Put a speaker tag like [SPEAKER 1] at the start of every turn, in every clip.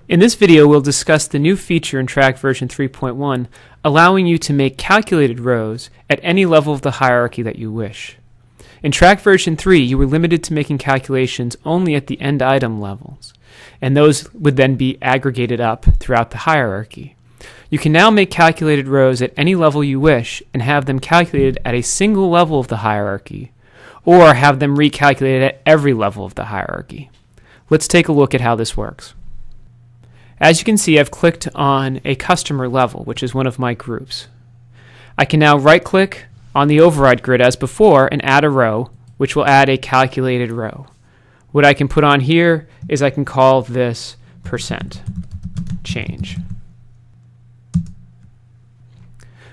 [SPEAKER 1] In this video, we'll discuss the new feature in TRAC version 3.1, allowing you to make calculated rows at any level of the hierarchy that you wish. In TRAC version 3, you were limited to making calculations only at the end item levels, and those would then be aggregated up throughout the hierarchy. You can now make calculated rows at any level you wish and have them calculated at a single level of the hierarchy, or have them recalculated at every level of the hierarchy. Let's take a look at how this works. As you can see, I've clicked on a customer level, which is one of my groups. I can now right-click on the override grid as before and add a row, which will add a calculated row. What I can put on here is I can call this percent change.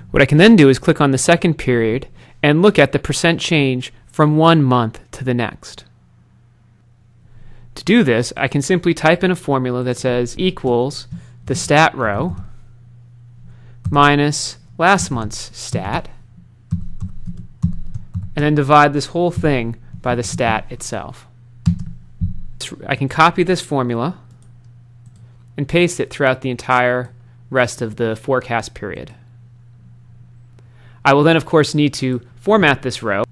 [SPEAKER 1] What I can then do is click on the second period and look at the percent change from one month to the next. To do this, I can simply type in a formula that says equals the stat row minus last month's stat, and then divide this whole thing by the stat itself. I can copy this formula and paste it throughout the entire rest of the forecast period. I will then, of course, need to format this row.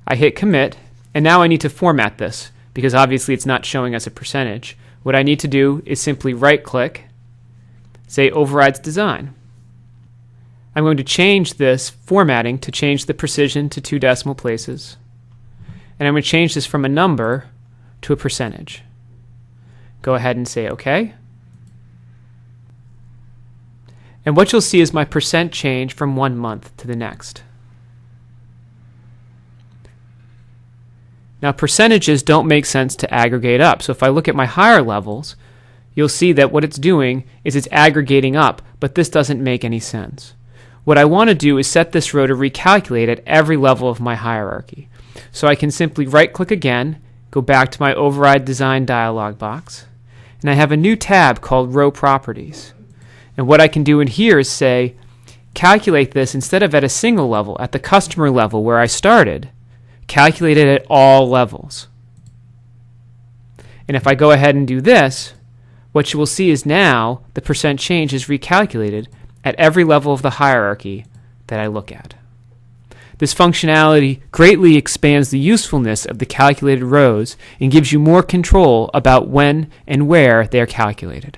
[SPEAKER 1] I hit commit, and now I need to format this because obviously it's not showing us a percentage. What I need to do is simply right-click, say Overrides Design. I'm going to change this formatting to change the precision to 2 decimal places, and I'm going to change this from a number to a percentage. Go ahead and say OK. And what you'll see is my percent change from one month to the next. Now, percentages don't make sense to aggregate up. So if I look at my higher levels, you'll see that what it's doing is it's aggregating up, but this doesn't make any sense. What I want to do is set this row to recalculate at every level of my hierarchy. So I can simply right-click again, go back to my Override Design dialog box, and I have a new tab called Row Properties. And what I can do in here is say, calculate this instead of at a single level, at the customer level where I started, calculate it at all levels. And if I go ahead and do this, what you will see is now the percent change is recalculated at every level of the hierarchy that I look at. This functionality greatly expands the usefulness of the calculated rows and gives you more control about when and where they are calculated.